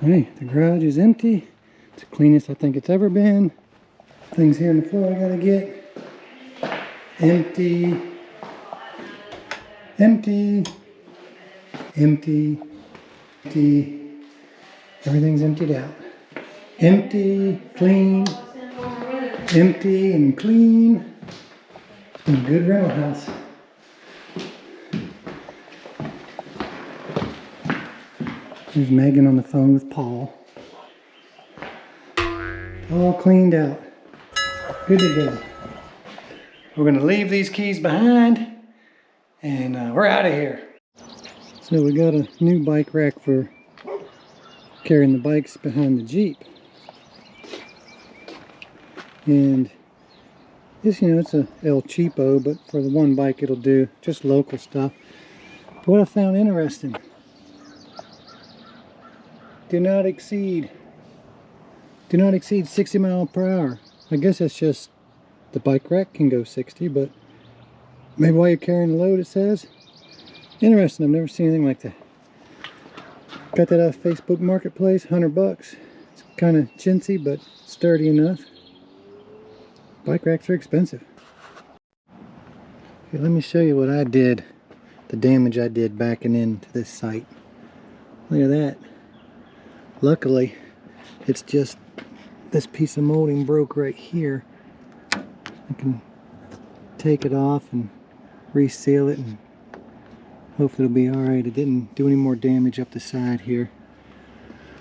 Hey, the garage is empty. It's the cleanest I think it's ever been. Things here on the floor I gotta get. Empty. Empty. Empty. Empty. Everything's emptied out. Empty, clean. Empty and clean. It's been a good rental house. There's Megan on the phone with Paul. All cleaned out. Good to go. We're gonna leave these keys behind and we're out of here. So we got a new bike rack for carrying the bikes behind the Jeep. And this, you know, it's a El Cheapo, but for the one bike it'll do just local stuff. But what I found interesting, do not exceed 60 miles per hour. I guess that's just the bike rack can go 60, but maybe while you're carrying the load it says. Interesting, I've never seen anything like that. Got that off Facebook Marketplace, $100. It's kind of chintzy, but sturdy enough. Bike racks are expensive. Okay, let me show you what I did, the damage I did backing into this site. Look at that. Luckily, it's just this piece of molding broke right here. I can take it off and reseal it, and hopefully it'll be alright. It didn't do any more damage up the side here.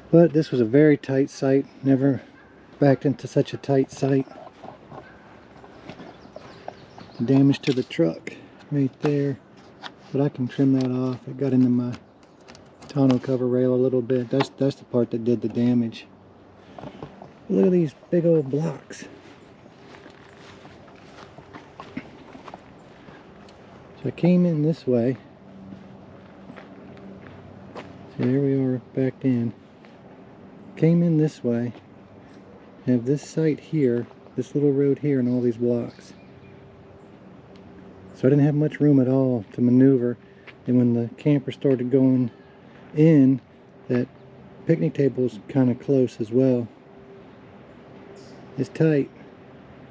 But this was a very tight site. Never backed into such a tight site. Damage to the truck right there. But I can trim that off. It got into my tonneau cover rail a little bit. That's the part that did the damage. Look at these big old blocks. So I came in this way. So there we are backed in. Came in this way. I have this site here, this little road here, and all these blocks. So I didn't have much room at all to maneuver. And when the camper started going in, that picnic table is kind of close as well. It's tight.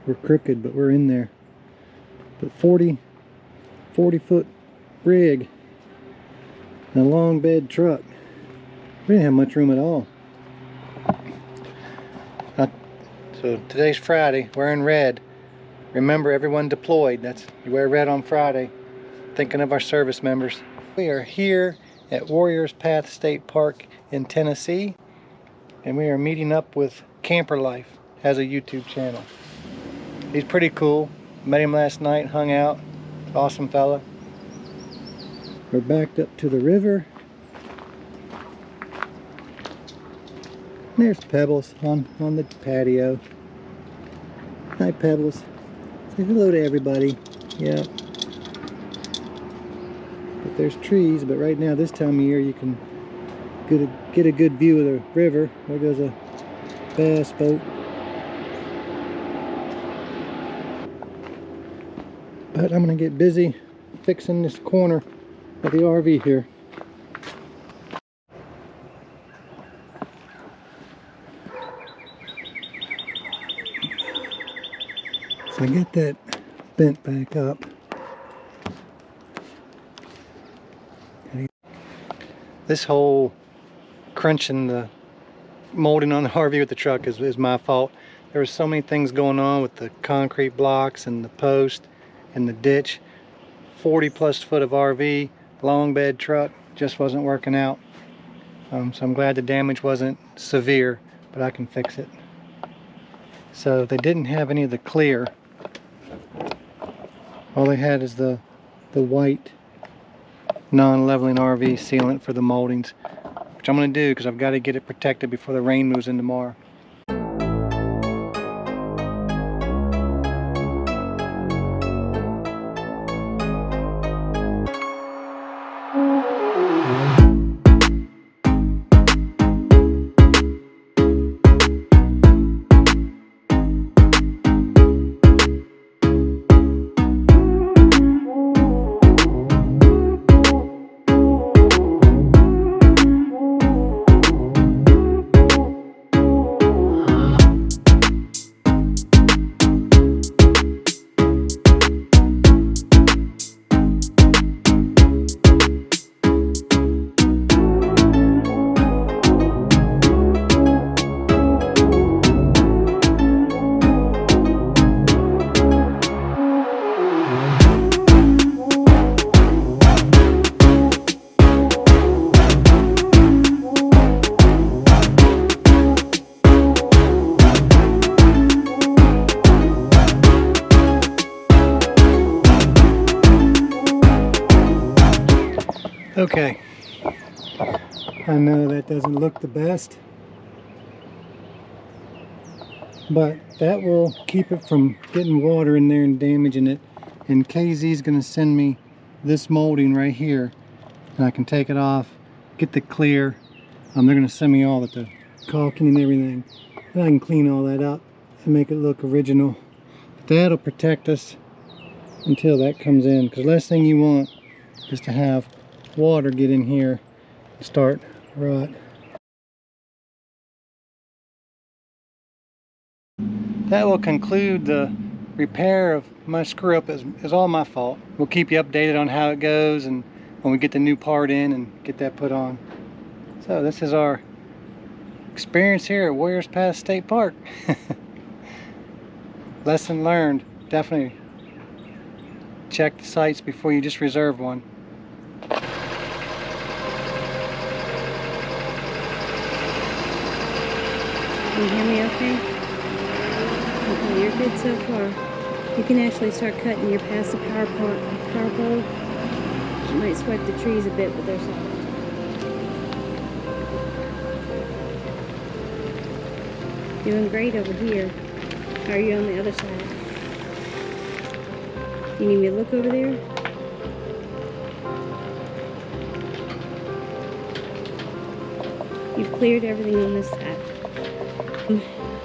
We're crooked, but we're in there. But 40 foot rig and a long bed truck. We didn't have much room at all. So today's Friday, wearing red. Remember, everyone deployed. That's, you wear red on Friday. Thinking of our service members. We are here at Worriors Path State Park in Tennessee, and we are meeting up with Camper Life. Has a YouTube channel. He's pretty cool. Met him last night, hung out. Awesome fella. We're backed up to the river. There's Pebbles on the patio. Hi Pebbles. Say hello to everybody. Yeah. But there's trees, but right now this time of year you can get a good view of the river. There goes a bass boat. But I'm gonna get busy fixing this corner of the RV here. So I get that bent back up. This whole crunching the molding on the RV with the truck is my fault. There were so many things going on with the concrete blocks and the post and the ditch. 40+ foot of RV, long bed truck, just wasn't working out. So I'm glad the damage wasn't severe, but I can fix it. So they didn't have any of the clear. All they had is the white non-leveling RV sealant for the moldings, which I'm going to do because I've got to get it protected before the rain moves in tomorrow. Okay, I know that doesn't look the best, but that will keep it from getting water in there and damaging it. And KZ is going to send me this molding right here, and I can take it off, get the clear. They're going to send me all the caulking and everything, and I can clean all that up and make it look original. That'll protect us until that comes in, because the last thing you want is to have water get in here and start rot. That will conclude the repair of my screw up. Is all my fault. We'll keep you updated on how it goes and when we get the new part in and get that put on. So this is our experience here at Worriors Path State Park. Lesson learned. Definitely check the sites before you just reserve one. Can you hear me okay? Okay, you're good so far. You can actually start cutting. You're past the power pole. You might sweat the trees a bit, but they're soft. Doing great over here. How are you on the other side? You need me to look over there? You've cleared everything on this side.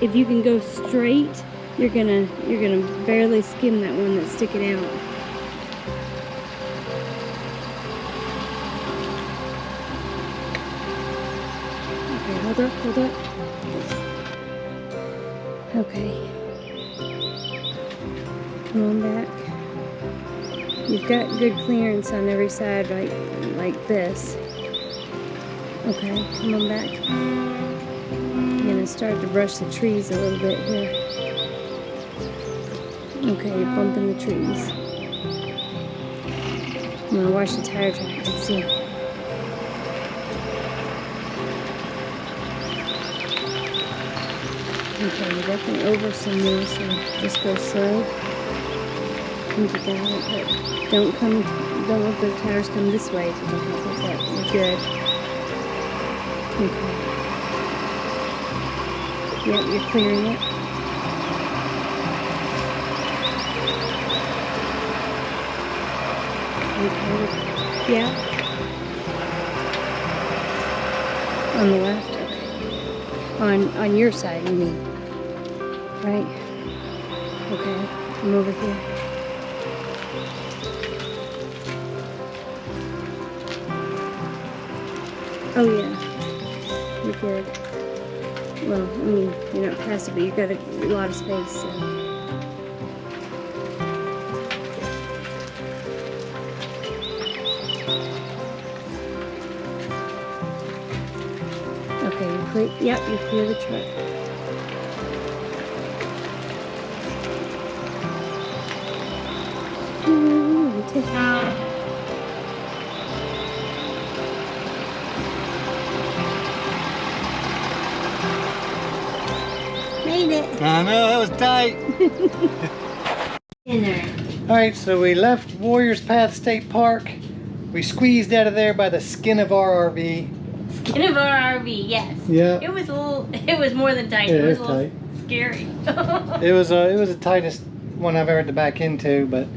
If you can go straight, you're gonna barely skim that one that's sticking out. Okay, hold up. Okay. Come on back. You've got good clearance on every side, like this. Okay, come on back. I'm gonna start to brush the trees a little bit here. Okay, you're bumping the trees. I'm gonna wash the tire track and see. Okay, you're definitely over some more, so just go slow. I think you got it, but don't let the tires come this way to the help with that. You're good. Okay. Yep, you're clearing it. Okay. Yeah. On the left. Okay. On your side, you mean? Right. Okay. I'm over here. Oh yeah. You're good. Well, I mean, you're not past it, but you've got a lot of space, so. Okay, you clear, yep, you clear the truck. Made it. I know, that was tight. In there. Alright, so we left Worriors Path State Park. We squeezed out of there by the skin of our RV. Skin of our RV, yes. Yeah. It was more than tight. Yeah, it was it a was little tight. scary. It was the tightest one I've ever had to back into, but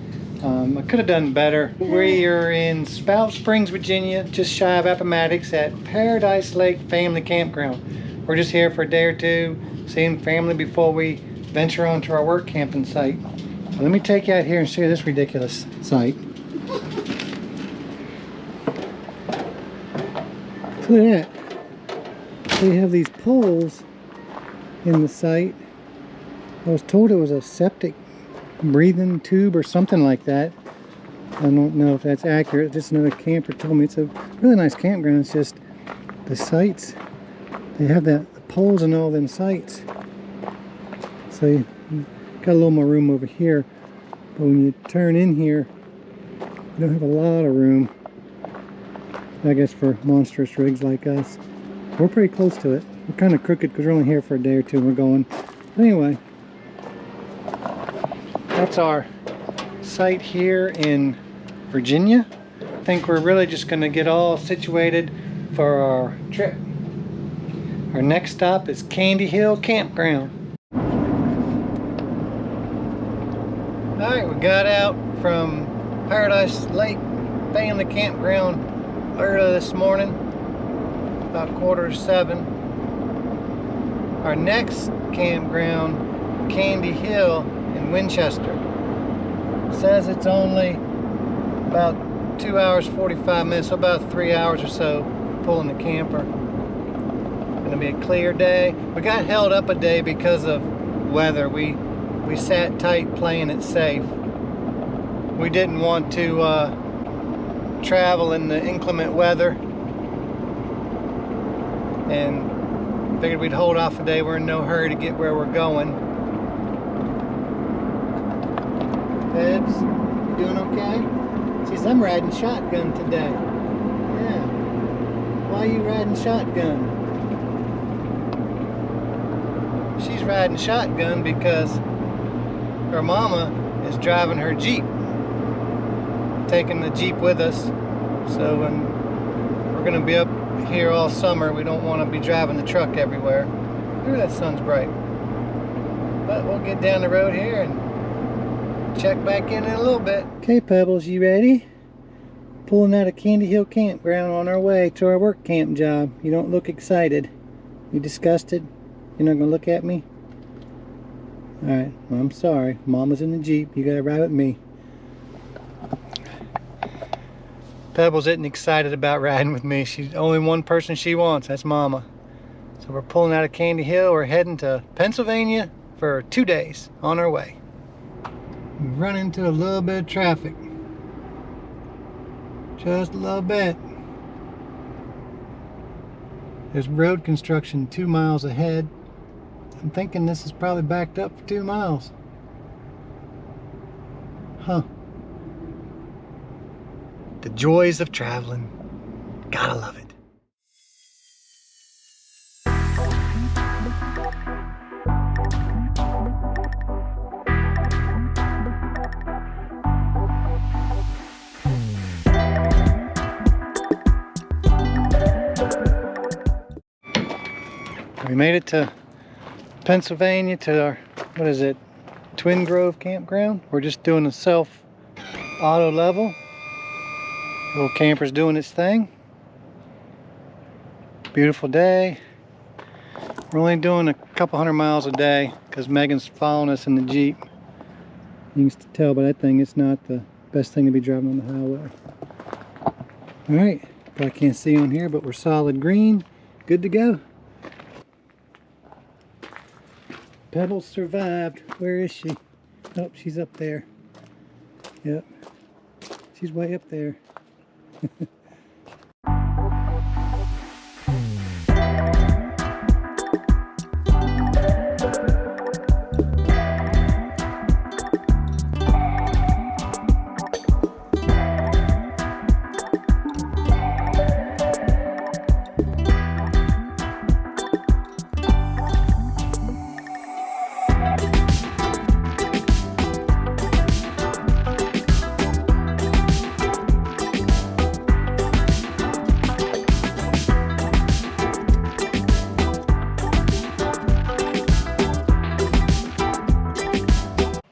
I could have done better. We are in Spout Springs, Virginia, just shy of Appomattox at Paradise Lake Family Campground. We're just here for a day or two, seeing family before we venture onto our work camping site. So let me take you out here and show you this ridiculous site. Look at that. They have these poles in the site. I was told it was a septic breathing tube or something like that. I don't know if that's accurate. Just another camper told me it's a really nice campground. It's just the sites, they have the poles in all them sites. So you got a little more room over here, but when you turn in here, you don't have a lot of room, I guess, for monstrous rigs like us. We're pretty close to it. We're kind of crooked because we're only here for a day or two and we're going. But anyway, that's our site here in Virginia. think we're really just going to get all situated for our trip. Our next stop is Candy Hill Campground. Alright, we got out from Paradise Lake Family Campground early this morning, about 6:45. Our next campground, Candy Hill in Winchester. Says it's only about 2 hours 45 minutes, so about 3 hours or so pulling the camper. Gonna be a clear day. We got held up a day because of weather. We sat tight playing it safe. We didn't want to travel in the inclement weather, and figured we'd hold off a day. We're in no hurry to get where we're going. Babs, you doing okay? Sees I'm riding shotgun today. Yeah. Why are you riding shotgun? She's riding shotgun because her mama is driving her Jeep. Taking the Jeep with us. So when we're gonna be up here all summer, we don't want to be driving the truck everywhere. Ooh, that sun's bright. But we'll get down the road here and check back in a little bit. Okay, Pebbles, you ready? Pulling out of Candy Hill Campground on our way to our work camp job. You don't look excited. You disgusted? You're not gonna look at me? Alright, well, I'm sorry. Mama's in the Jeep. You gotta ride with me. Pebbles isn't excited about riding with me. She's only one person she wants. That's Mama. So we're pulling out of Candy Hill. We're heading to Pennsylvania for 2 days on our way. We've run into a little bit of traffic. Just a little bit. There's road construction 2 miles ahead. I'm thinking this is probably backed up for 2 miles. Huh. The joys of traveling. Gotta love it. We made it to Pennsylvania, to our, what is it, Twin Grove Campground. We're just doing a self auto level. Little camper's doing its thing. Beautiful day. We're only doing a couple 100 miles a day because Megan's following us in the Jeep. You can tell by that thing it's not the best thing to be driving on the highway. Alright, probably can't see on here, but we're solid green. Good to go. Pebbles survived. Where is she? Oh, she's up there. Yep. She's way up there.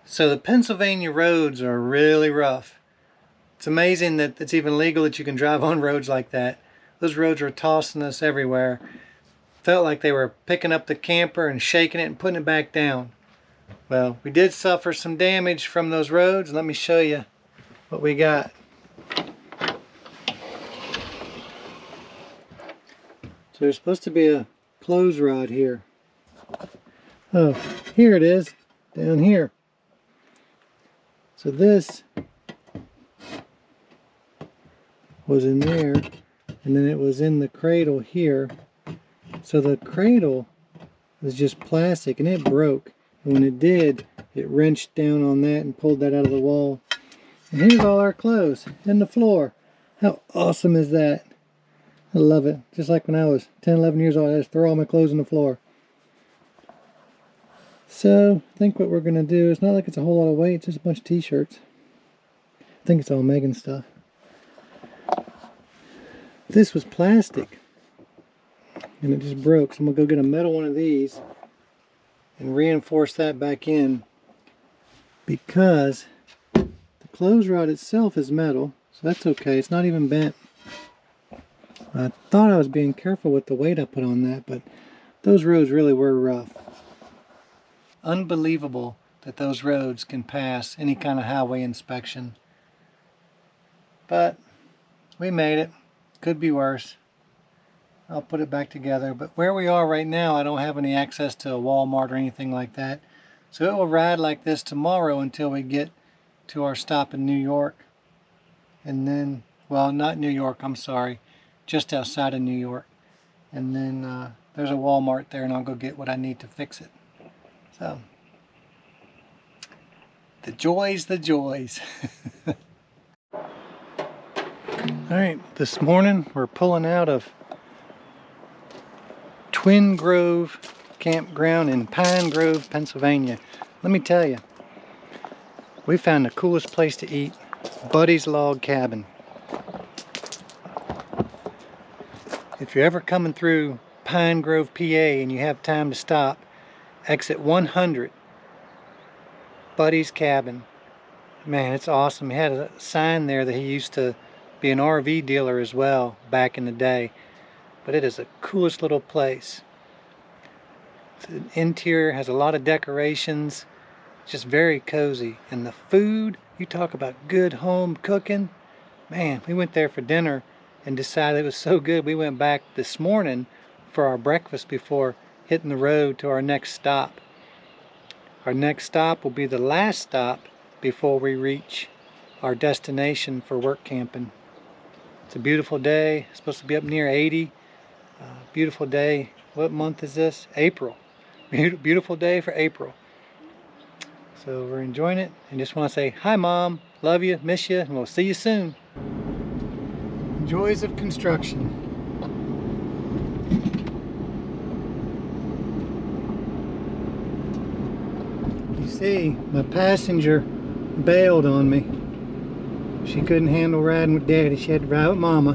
So the Pennsylvania roads are really rough. It's amazing that it's even legal that you can drive on roads like that. Those roads were tossing us everywhere. Felt like they were picking up the camper and shaking it and putting it back down. Well, we did suffer some damage from those roads. Let me show you what we got. So there's supposed to be a clothes rod here. Oh, here it is, down here. So this was in there, and then it was in the cradle here. So the cradle was just plastic, and it broke. And when it did, it wrenched down on that and pulled that out of the wall. And here's all our clothes in the floor. How awesome is that? I love it. Just like when I was 10, 11 years old, I just throw all my clothes on the floor. So, I think what we're going to do, it's not like it's a whole lot of weight, it's just a bunch of t-shirts. I think it's all Megan stuff. This was plastic and it just broke, so I'm gonna go get a metal one of these and reinforce that back in, because the clothes rod itself is metal, so that's okay. It's not even bent. I thought I was being careful with the weight I put on that, but those roads really were rough. Unbelievable that those roads can pass any kind of highway inspection. But we made it. Could be worse. I'll put it back together. But where we are right now, I don't have any access to a Walmart or anything like that. So it will ride like this tomorrow until we get to our stop in New York. And then, well, not New York, I'm sorry. Just outside of New York. And then there's a Walmart there, and I'll go get what I need to fix it. So, the joys, the joys. Alright, this morning we're pulling out of Twin Grove Campground in Pine Grove, Pennsylvania. Let me tell you, we found the coolest place to eat, Buddy's Log Cabin. If you're ever coming through Pine Grove, PA, and you have time to stop, exit 100, Buddy's Cabin. Man, it's awesome. He had a sign there that he used to be an RV dealer as well back in the day. But it is the coolest little place. The interior has a lot of decorations. It's just very cozy. And the food, you talk about good home cooking. Man, we went there for dinner and decided it was so good we went back this morning for our breakfast before hitting the road to our next stop. Our next stop will be the last stop before we reach our destination for work camping. It's a beautiful day. It's supposed to be up near 80. Beautiful day. What month is this? April. Beautiful day for April. So we're enjoying it, and just want to say hi, Mom. Love you, miss you, and we'll see you soon. Joys of construction. You see, my passenger bailed on me. She couldn't handle riding with Daddy. She had to ride with Mama.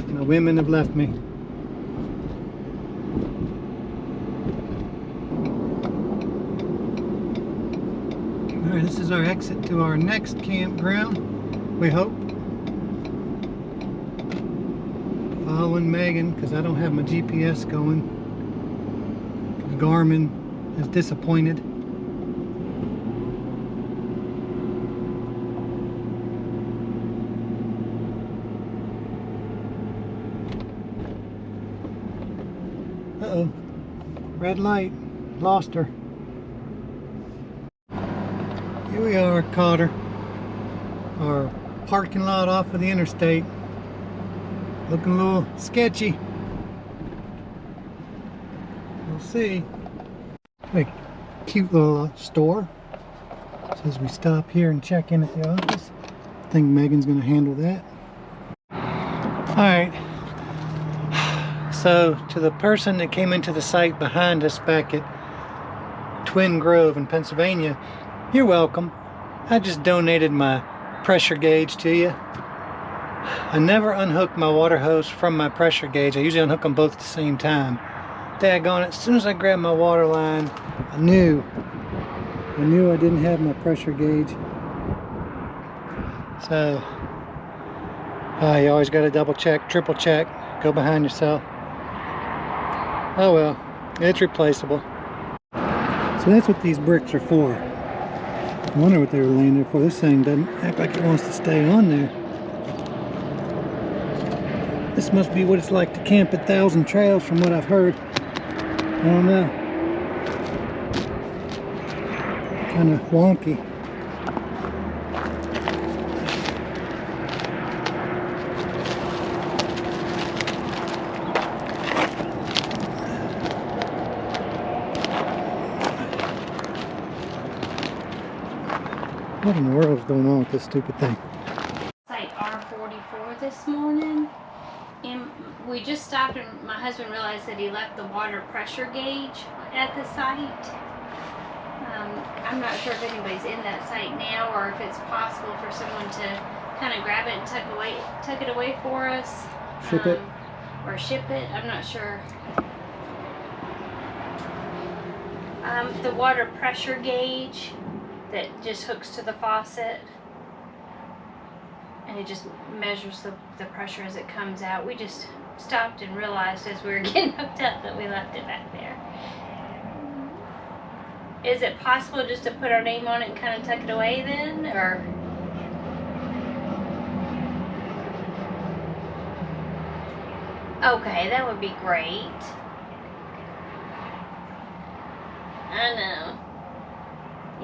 My women have left me. Alright, this is our exit to our next campground, we hope. Following Megan, because I don't have my GPS going. Garmin is disappointed. Uh-oh. Red light. Lost her. Here we are, caught her. Our parking lot off of the interstate. Looking a little sketchy. We'll see. A cute little store. Says we stop here and check in at the office. I think Megan's going to handle that. Alright. So, to the person that came into the site behind us back at Twin Grove in Pennsylvania, you're welcome. I just donated my pressure gauge to you. I never unhook my water hose from my pressure gauge. I usually unhook them both at the same time. Daggone it, as soon as I grabbed my water line, I knew I didn't have my pressure gauge. So, you always got to double check, triple check, go behind yourself. Oh well, it's replaceable. So that's what these bricks are for. I wonder what they were laying there for. This thing doesn't act like it wants to stay on there. This must be what it's like to camp at Thousand Trails from what I've heard. I don't know. Kind of wonky. What in the world is going on with this stupid thing? Site R44 this morning, and we just stopped, and my husband realized that he left the water pressure gauge at the site. I'm not sure if anybody's in that site now, or if it's possible for someone to kind of grab it and tuck it away for us. Ship it? Or ship it, I'm not sure. The water pressure gauge that just hooks to the faucet. And it just measures the pressure as it comes out. We just stopped and realized as we were getting hooked up that we left it back there. Is it possible just to put our name on it and kind of tuck it away then, or? Okay, that would be great. I know.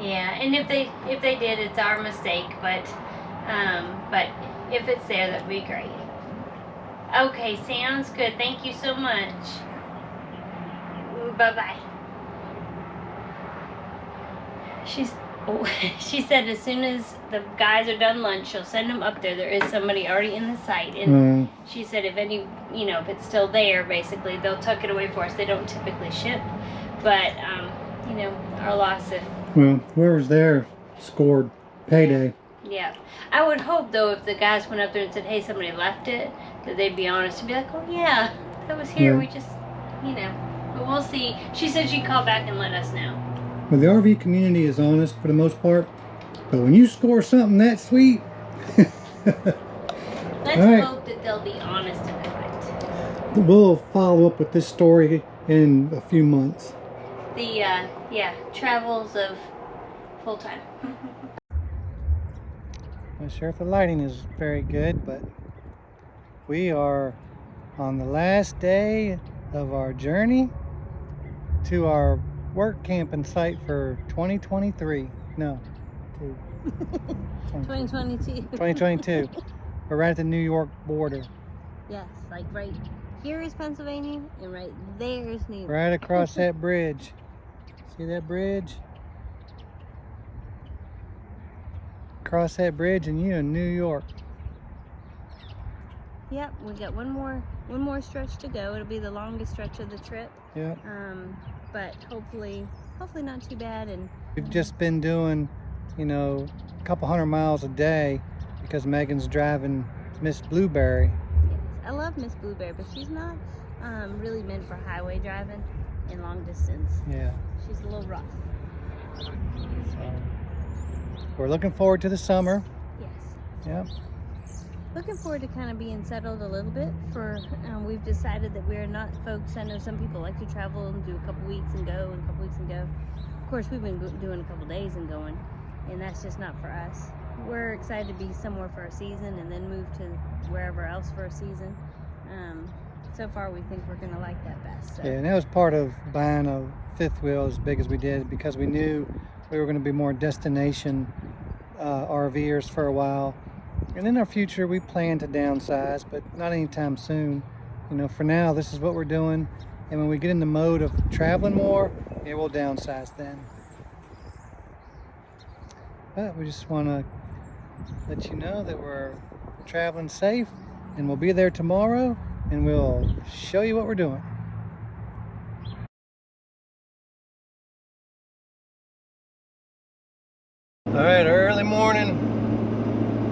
Yeah, and if they did, it's our mistake, but if it's there, that'd be great. Okay, sounds good. Thank you so much. Bye-bye. She said as soon as the guys are done lunch, she'll send them up there. There is somebody already in the site, and she said if if it's still there, basically they'll tuck it away for us. They don't typically ship, but our loss if. Well, whoever's there scored payday. Yeah, I would hope though if the guys went up there and said, "Hey, somebody left it," that they'd be honest and be like, "Oh yeah, that was here. Yeah. We just, But we'll see." She said she'd call back and let us know. Well, the RV community is honest for the most part, but when you score something that sweet, Let's hope that they'll be honest about it. We'll follow up with this story in a few months. The travels of full time. Not sure if the lighting is very good, but we are on the last day of our journey to our work camping site for 2023. No, 2022. 2022. We're right at the New York border. Yes, like right here is Pennsylvania, and right there is New York. Right across that bridge. See that bridge? Cross that bridge and you're in New York. Yep, we got one more stretch to go. It'll be the longest stretch of the trip. Yeah. But hopefully not too bad. And we've just been doing, a couple 100 miles a day because Megan's driving Miss Blueberry. Yes, I love Miss Blueberry, but she's not really meant for highway driving in long distance. Yeah. She's a little rough. So, we're looking forward to the summer. Yes. Yep. Looking forward to kind of being settled a little bit. We've decided that we're not folks. I know some people like to travel and do a couple weeks and go and a couple weeks and go. Of course, we've been doing a couple days and going, and that's just not for us. We're excited to be somewhere for a season and then move to wherever else for a season. So far, we think we're going to like that best. So. Yeah, and that was part of buying a fifth wheel as big as we did, because we knew we were going to be more destination RVers for a while. And in our future, we plan to downsize, but not anytime soon. For now, this is what we're doing. And when we get in the mode of traveling more, yeah, we'll downsize then. But we just want to let you know that we're traveling safe, and we'll be there tomorrow, and we'll show you what we're doing. All right, early morning,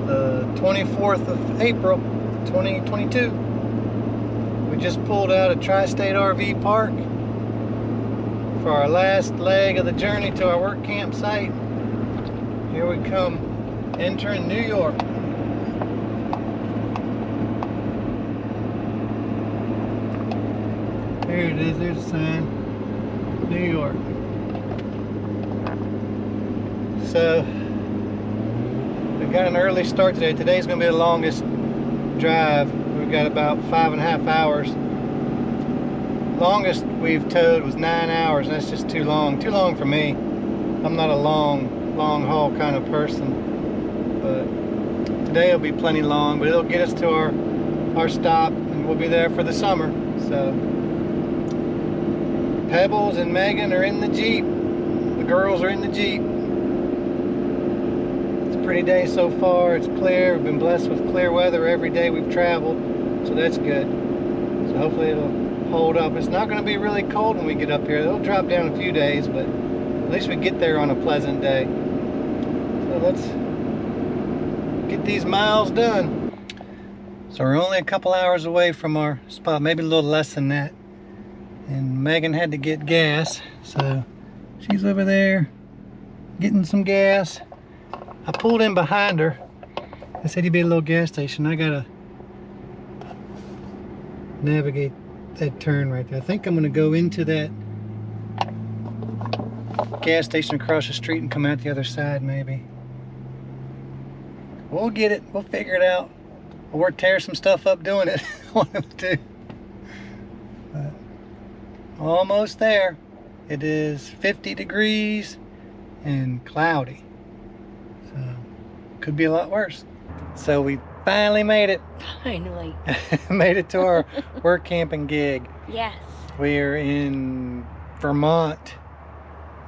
the 24th of April, 2022. We just pulled out of Tri-State RV Park for our last leg of the journey to our work campsite. Here we come, entering New York. There it is, there's a sign, New York. So, we got an early start today. Today's going to be the longest drive. We've got about 5.5 hours. Longest we've towed was 9 hours, and that's just too long. Too long for me. I'm not a long haul kind of person. But today will be plenty long, but it'll get us to our stop, and we'll be there for the summer. So, Pebbles and Megan are in the Jeep. The girls are in the Jeep. Pretty day so far. It's clear. We've been blessed with clear weather every day we've traveled, so that's good. So hopefully it'll hold up. It's not going to be really cold when we get up here. It'll drop down a few days, but at least we get there on a pleasant day. So let's get these miles done. So we're only a couple hours away from our spot, maybe a little less than that. And Megan had to get gas, so she's over there getting some gas. I pulled in behind her. I said, "You'd be a little gas station." I gotta navigate that turn right there. I think I'm gonna go into that gas station across the street and come out the other side maybe. We'll get it, we'll figure it out. Or tear some stuff up doing it. One of the two. But almost there. It is 50 degrees and cloudy. So could be a lot worse. So we finally made it. Finally. Made it to our work camping gig. Yes. We're in Vermont.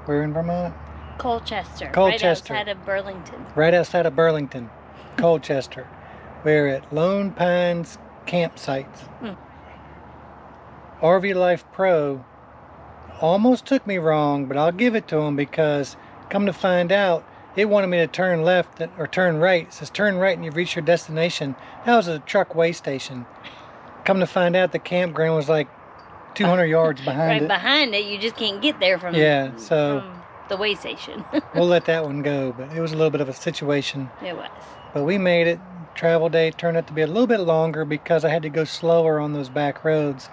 We're in Vermont? Colchester. Colchester. Right outside of Burlington. Right outside of Burlington. Colchester. We're at Lone Pines campsites. RV Life Pro almost took me wrong, but I'll give it to them because come to find out, it wanted me to turn left or turn right. It says turn right and you've reached your destination. That was a truck weigh station. Come to find out, the campground was like 200 yards behind it. Right behind it, you just can't get there from, so from the weigh station. We'll let that one go, but it was a little bit of a situation. It was. But we made it. Travel day turned out to be a little bit longer because I had to go slower on those back roads.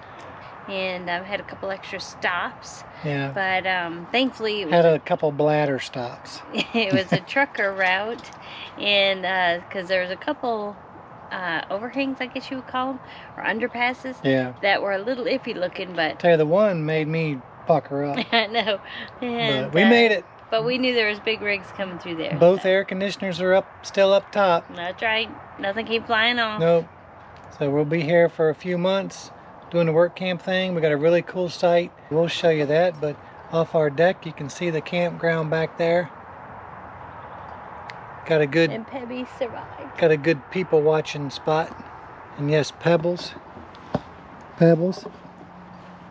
And I've had a couple extra stops. Yeah. But thankfully it was had a couple bladder stops. it was a trucker route, and because there was a couple overhangs, I guess you would call them, or underpasses. Yeah. That were a little iffy looking, but Tell you, the one made me pucker up. I know. And, But we made it. But we knew there was big rigs coming through there. Both so. air conditioners are still up top. That's right. Nothing came flying off. Nope. So we'll be here for a few months doing the work camp thing. We got a really cool site. We'll show you that, but off our deck you can see the campground back there. Got a good And Pebby survived. got a good people watching spot. And yes, Pebbles. Pebbles.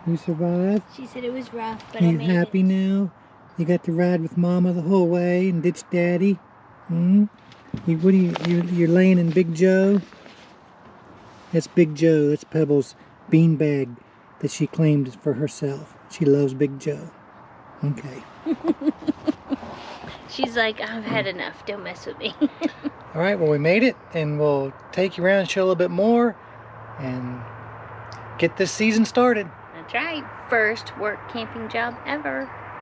You survived? She said it was rough, but Are I you made happy it. now? You got to ride with Mama the whole way and ditch Daddy? You're laying in Big Joe? That's Big Joe. That's Pebbles' beanbag that she claimed for herself. She loves Big Joe. Okay. She's like, I've had enough. Don't mess with me. All right, well, we made it, and we'll take you around, show a little bit more, and get this season started. That's right. First work camping job ever.